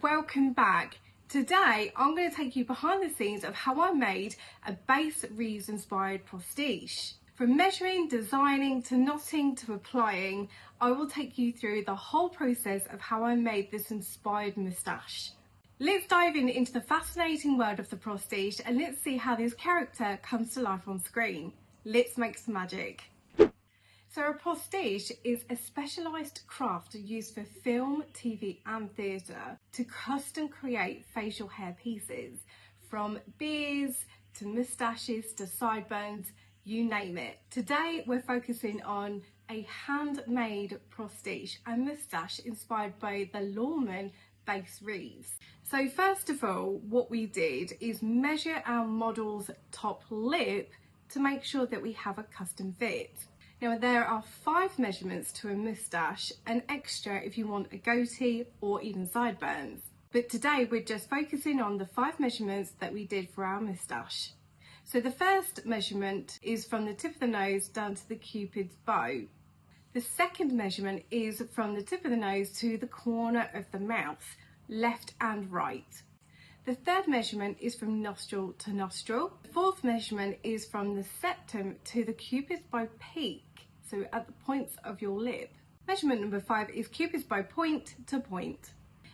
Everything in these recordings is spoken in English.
welcome back. Today I'm going to take you behind the scenes of how I made a Bass Reeves inspired postiche. From measuring, designing to knotting to applying, I will take you through the whole process of how I made this inspired moustache. Let's dive into the fascinating world of the postiche and let's see how this character comes to life on screen. Let's make some magic. So a postiche is a specialised craft used for film, TV and theatre to custom create facial hair pieces, from beards to moustaches to sideburns, you name it. Today we're focusing on a handmade postiche and moustache inspired by the lawman Bass Reeves. So first of all, what we did is measure our model's top lip to make sure that we have a custom fit. Now there are 5 measurements to a moustache, an extra if you want a goatee or even sideburns. But today we're just focusing on the 5 measurements that we did for our moustache. So the first measurement is from the tip of the nose down to the cupid's bow. The second measurement is from the tip of the nose to the corner of the mouth, left and right. The third measurement is from nostril to nostril. The fourth measurement is from the septum to the cupid's bow peak, so at the points of your lip. Measurement number 5 is cupid's bow point to point.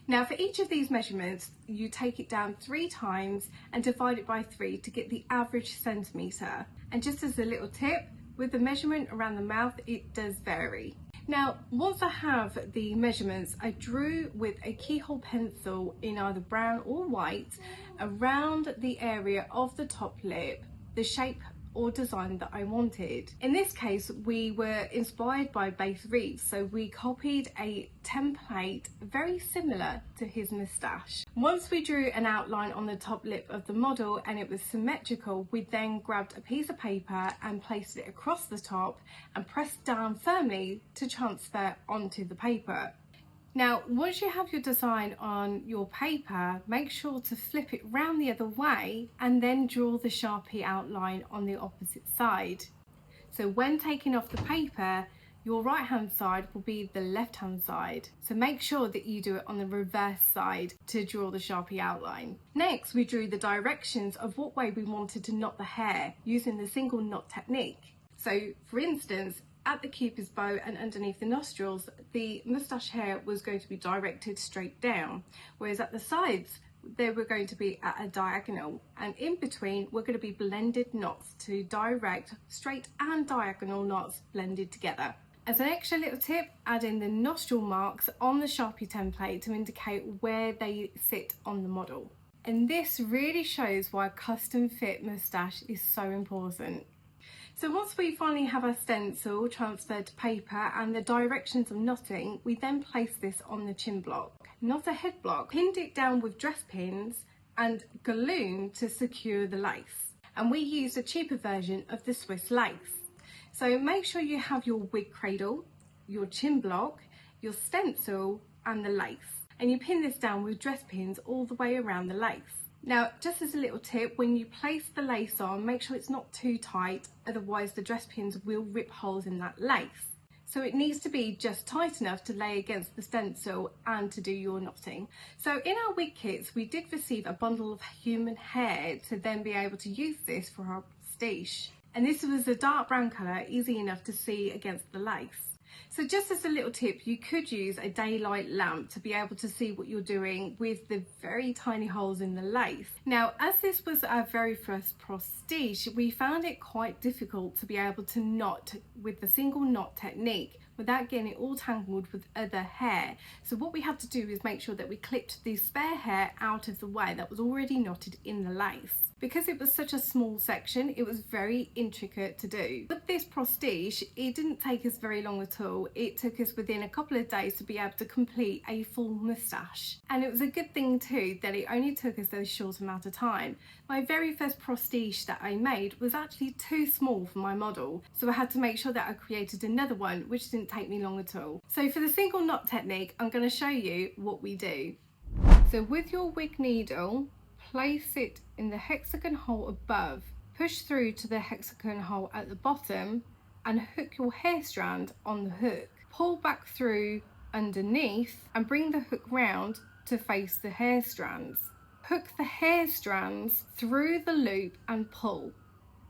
Now for each of these measurements, you take it down 3 times and divide it by 3 to get the average centimetre. And just as a little tip, with the measurement around the mouth, it does vary. Now, once I have the measurements, I drew with a keyhole pencil in either brown or white around the area of the top lip, the shape or design that I wanted. In this case, we were inspired by Bass Reeves, so we copied a template very similar to his moustache. Once we drew an outline on the top lip of the model and it was symmetrical, we then grabbed a piece of paper and placed it across the top and pressed down firmly to transfer onto the paper. Now, once you have your design on your paper, make sure to flip it round the other way and then draw the Sharpie outline on the opposite side. So when taking off the paper, your right hand side will be the left hand side. So make sure that you do it on the reverse side to draw the Sharpie outline. Next, we drew the directions of what way we wanted to knot the hair using the single knot technique. So for instance, at the cupid's bow and underneath the nostrils, the moustache hair was going to be directed straight down, whereas at the sides they were going to be at a diagonal, and in between we're going to be blended knots to direct straight and diagonal knots blended together. As an extra little tip, add in the nostril marks on the Sharpie template to indicate where they sit on the model. And this really shows why a custom fit moustache is so important. So once we finally have our stencil transferred to paper and the directions of knotting, we then place this on the chin block, not a head block. Pinned it down with dress pins and galloon to secure the lace. And we used a cheaper version of the Swiss lace. So make sure you have your wig cradle, your chin block, your stencil and the lace. And you pin this down with dress pins all the way around the lace. Now, just as a little tip, when you place the lace on, make sure it's not too tight, otherwise the dress pins will rip holes in that lace. So it needs to be just tight enough to lay against the stencil and to do your knotting. So in our wig kits, we did receive a bundle of human hair to then be able to use this for our postiche. And this was a dark brown colour, easy enough to see against the lace. So just as a little tip, you could use a daylight lamp to be able to see what you're doing with the very tiny holes in the lace. Now, as this was our very first postiche, we found it quite difficult to be able to knot with the single knot technique without getting it all tangled with other hair. So what we had to do is make sure that we clipped the spare hair out of the way that was already knotted in the lace. Because it was such a small section, it was very intricate to do. With this postiche, it didn't take us very long at all. It took us within a couple of days to be able to complete a full moustache. And it was a good thing too that it only took us a short amount of time. My very first postiche that I made was actually too small for my model, so I had to make sure that I created another one, which didn't take me long at all. So for the single knot technique, I'm going to show you what we do. So with your wig needle, place it in the hexagon hole above, push through to the hexagon hole at the bottom and hook your hair strand on the hook. Pull back through underneath and bring the hook round to face the hair strands. Hook the hair strands through the loop and pull.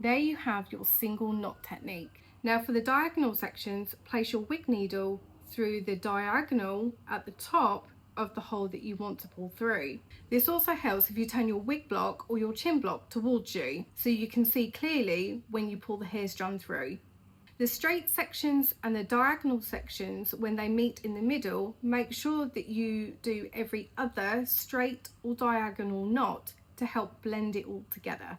There you have your single knot technique. Now for the diagonal sections, place your wig needle through the diagonal at the top of the hole that you want to pull through. This also helps if you turn your wig block or your chin block towards you, so you can see clearly when you pull the hair strand through. The straight sections and the diagonal sections, when they meet in the middle, make sure that you do every other straight or diagonal knot to help blend it all together.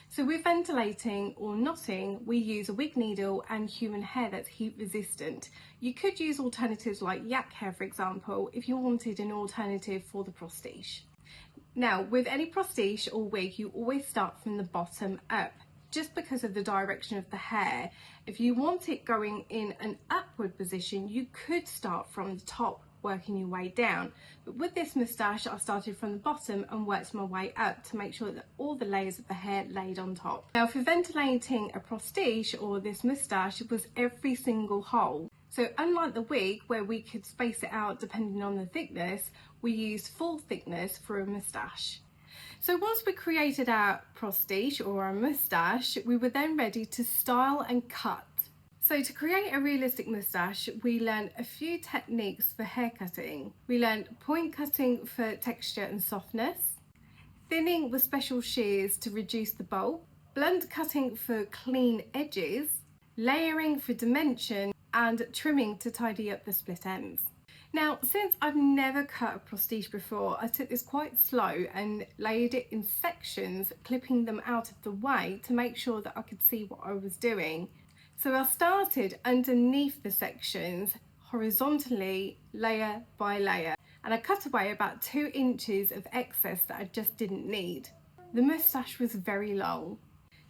So with ventilating or knotting, we use a wig needle and human hair that's heat resistant. You could use alternatives like yak hair, for example, if you wanted an alternative for the postiche. Now, with any postiche or wig, you always start from the bottom up, just because of the direction of the hair. If you want it going in an upward position, you could start from the top, working your way down. But with this moustache, I started from the bottom and worked my way up to make sure that all the layers of the hair laid on top. Now for ventilating a postiche or this moustache, it was every single hole. So unlike the wig where we could space it out depending on the thickness, we used full thickness for a moustache. So once we created our postiche or our moustache, we were then ready to style and cut. So to create a realistic moustache, we learned a few techniques for hair cutting. We learned point cutting for texture and softness, thinning with special shears to reduce the bulk, blunt cutting for clean edges, layering for dimension, and trimming to tidy up the split ends. Now, since I've never cut a postiche before, I took this quite slow and laid it in sections, clipping them out of the way to make sure that I could see what I was doing. So I started underneath the sections, horizontally, layer by layer, and I cut away about 2 inches of excess that I just didn't need. The moustache was very long.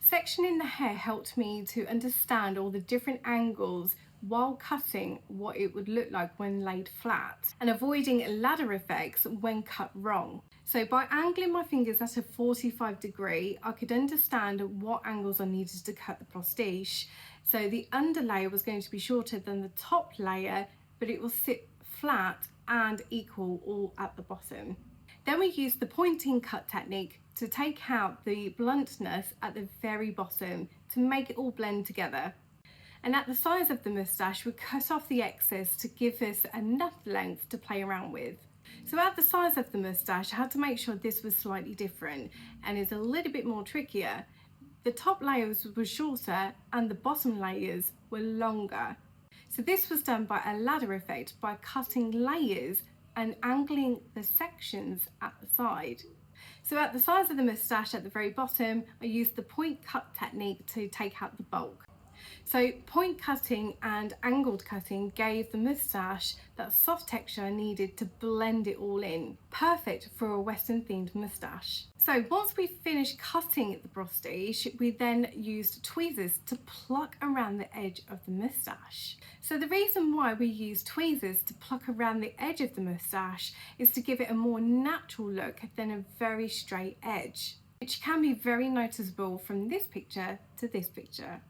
Sectioning the hair helped me to understand all the different angles while cutting what it would look like when laid flat, and avoiding ladder effects when cut wrong. So by angling my fingers at a 45 degree, I could understand what angles I needed to cut the postiche. So the underlayer was going to be shorter than the top layer, but it will sit flat and equal all at the bottom. Then we used the pointing cut technique to take out the bluntness at the very bottom to make it all blend together. And at the size of the moustache, we cut off the excess to give us enough length to play around with. So at the size of the moustache, I had to make sure this was slightly different and is a little bit more trickier. The top layers were shorter and the bottom layers were longer. So this was done by a ladder effect, by cutting layers and angling the sections at the side. So at the size of the moustache at the very bottom, I used the point cut technique to take out the bulk. So point cutting and angled cutting gave the moustache that soft texture I needed to blend it all in. Perfect for a Western themed moustache. So once we finished cutting the postiche, we then used tweezers to pluck around the edge of the moustache. So the reason why we use tweezers to pluck around the edge of the moustache is to give it a more natural look than a very straight edge, which can be very noticeable from this picture to this picture.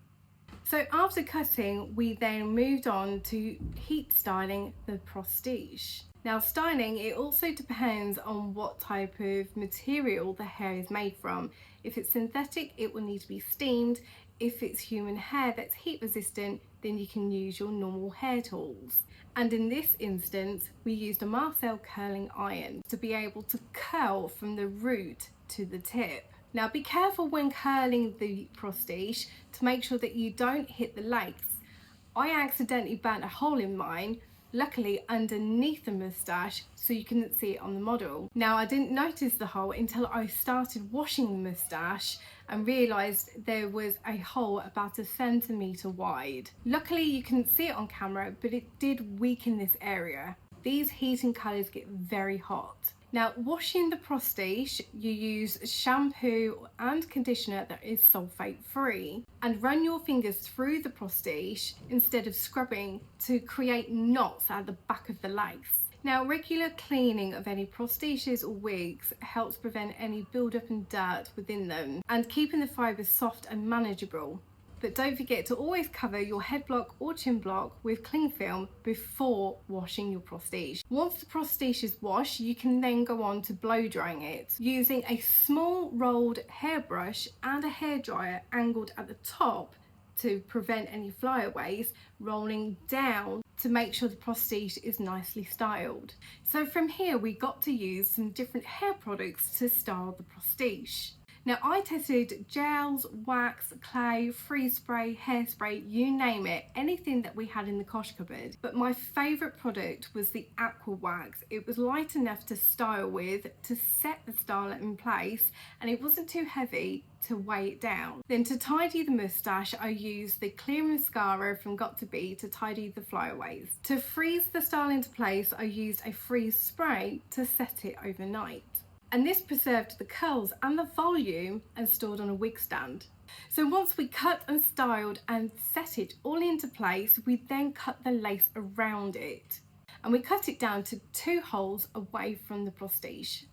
So after cutting, we then moved on to heat styling the postiche. Now styling, it also depends on what type of material the hair is made from. If it's synthetic, it will need to be steamed. If it's human hair that's heat resistant, then you can use your normal hair tools. And in this instance, we used a Marcel curling iron to be able to curl from the root to the tip. Now be careful when curling the postiche to make sure that you don't hit the lace. I accidentally burnt a hole in mine, luckily underneath the moustache, so you couldn't see it on the model. Now I didn't notice the hole until I started washing the moustache and realised there was a hole about 1 centimetre wide. Luckily you couldn't see it on camera, but it did weaken this area. These heat and colours get very hot. Now washing the postiche, you use shampoo and conditioner that is sulfate free, and run your fingers through the postiche instead of scrubbing to create knots at the back of the lace. Now regular cleaning of any postiches or wigs helps prevent any build-up and dirt within them and keeping the fibres soft and manageable. but don't forget to always cover your head block or chin block with cling film before washing your Postiche. Once the Postiche is washed, you can then go on to blow drying it using a small rolled hairbrush and a hairdryer angled at the top to prevent any flyaways, rolling down to make sure the Postiche is nicely styled. So from here we got to use some different hair products to style the Postiche. Now I tested gels, wax, clay, freeze spray, hairspray, you name it, anything that we had in the Kosh cupboard. But my favourite product was the aqua wax. It was light enough to style with, to set the style in place, and it wasn't too heavy to weigh it down. Then to tidy the moustache, I used the clear mascara from Got To Be to tidy the flyaways. To freeze the style into place, I used a freeze spray to set it overnight. And this preserved the curls and the volume and stored on a wig stand. So once we cut and styled and set it all into place, we then cut the lace around it. And we cut it down to 2 holes away from the Postiche.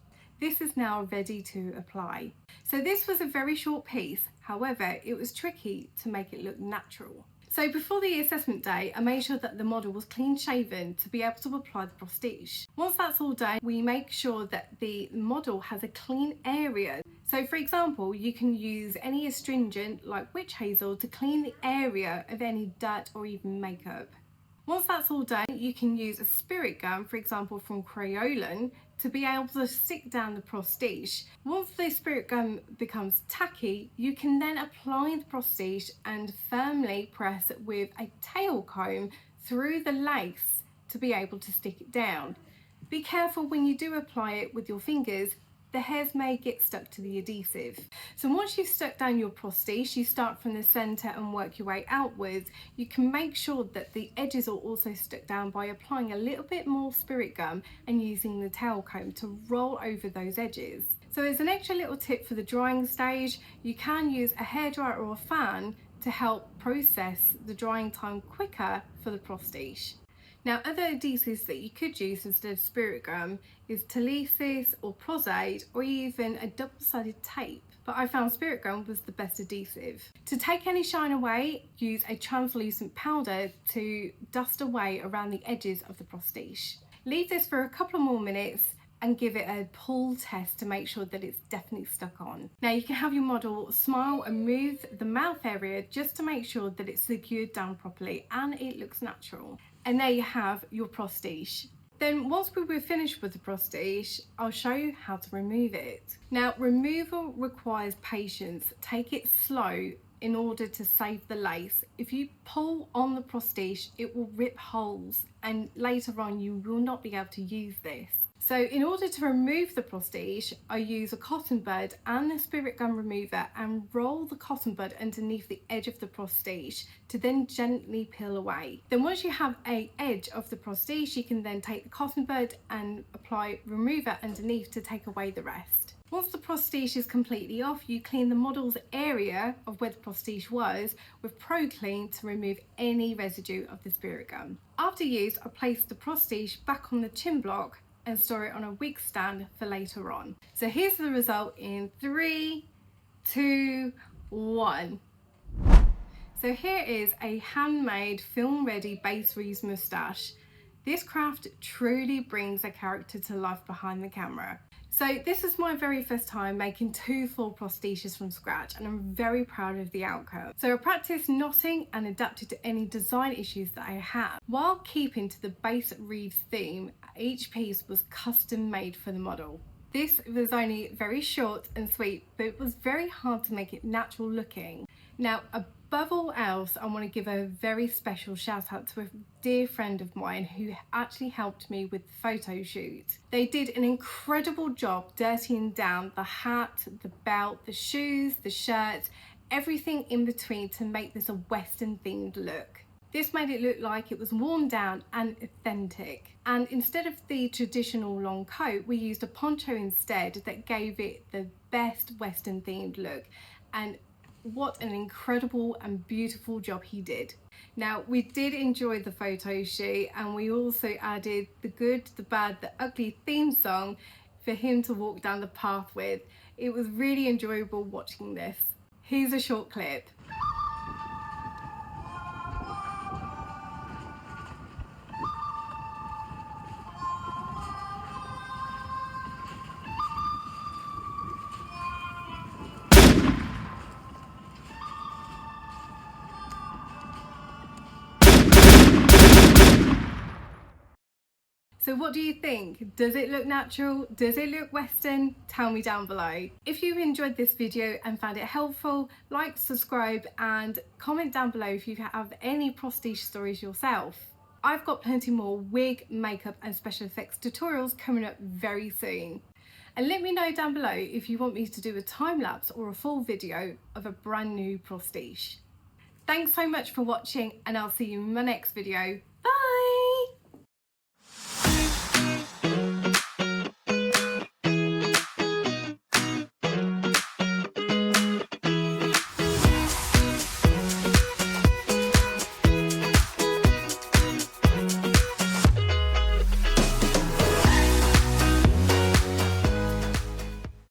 This is now ready to apply. So this was a very short piece, however, it was tricky to make it look natural. So before the assessment day, I made sure that the model was clean shaven to be able to apply the Postiche. Once that's all done, we make sure that the model has a clean area. So for example, you can use any astringent like witch hazel to clean the area of any dirt or even makeup. Once that's all done, you can use a spirit gum, for example from Crayolan, to be able to stick down the Postiche. Once the spirit gum becomes tacky, you can then apply the Postiche and firmly press with a tail comb through the lace to be able to stick it down. Be careful when you do apply it with your fingers, the hairs may get stuck to the adhesive. So once you've stuck down your Postiche, you start from the centre and work your way outwards. You can make sure that the edges are also stuck down by applying a little bit more spirit gum and using the tail comb to roll over those edges. So as an extra little tip for the drying stage, you can use a hairdryer or a fan to help process the drying time quicker for the Postiche. Now other adhesives that you could use instead of spirit gum is Telesis or Prosade or even a double-sided tape, but I found spirit gum was the best adhesive. To take any shine away, use a translucent powder to dust away around the edges of the Postiche. Leave this for a couple of more minutes and give it a pull test to make sure that it's definitely stuck on. Now you can have your model smile and move the mouth area just to make sure that it's secured down properly and it looks natural. And there you have your Postiche. Then once we were finished with the Postiche, I'll show you how to remove it. Now removal requires patience. Take it slow in order to save the lace. If you pull on the Postiche, it will rip holes and later on you will not be able to use this. So in order to remove the Postiche, I use a cotton bud and a spirit gum remover and roll the cotton bud underneath the edge of the Postiche to then gently peel away. Then once you have an edge of the Postiche, you can then take the cotton bud and apply remover underneath to take away the rest. Once the Postiche is completely off, you clean the model's area of where the Postiche was with Pro Clean to remove any residue of the spirit gum. After use, I place the Postiche back on the chin block and store it on a wig stand for later on. So here's the result in 3, 2, 1. So here is a handmade film ready Bass Reeves moustache. This craft truly brings a character to life behind the camera. So this is my very first time making 2 full Postiches from scratch and I'm very proud of the outcome. So I practiced knotting and adapted to any design issues that I had. While keeping to the Bass Reeves theme, each piece was custom made for the model. This was only very short and sweet, but it was very hard to make it natural looking. Now, above all else, I want to give a very special shout out to a dear friend of mine who actually helped me with the photo shoot. They did an incredible job dirtying down the hat, the belt, the shoes, the shirt, everything in between to make this a Western themed look. This made it look like it was worn down and authentic. And instead of the traditional long coat, we used a poncho instead that gave it the best Western themed look. And what an incredible and beautiful job he did. Now, we did enjoy the photo shoot and we also added the good, the bad, the ugly theme song for him to walk down the path with. It was really enjoyable watching this. Here's a short clip. So what do you think? Does it look natural? Does it look Western? Tell me down below. If you enjoyed this video and found it helpful, like, subscribe and comment down below if you have any postiche stories yourself. I've got plenty more wig, makeup and special effects tutorials coming up very soon. And let me know down below if you want me to do a time lapse or a full video of a brand new postiche. Thanks so much for watching and I'll see you in my next video. Bye!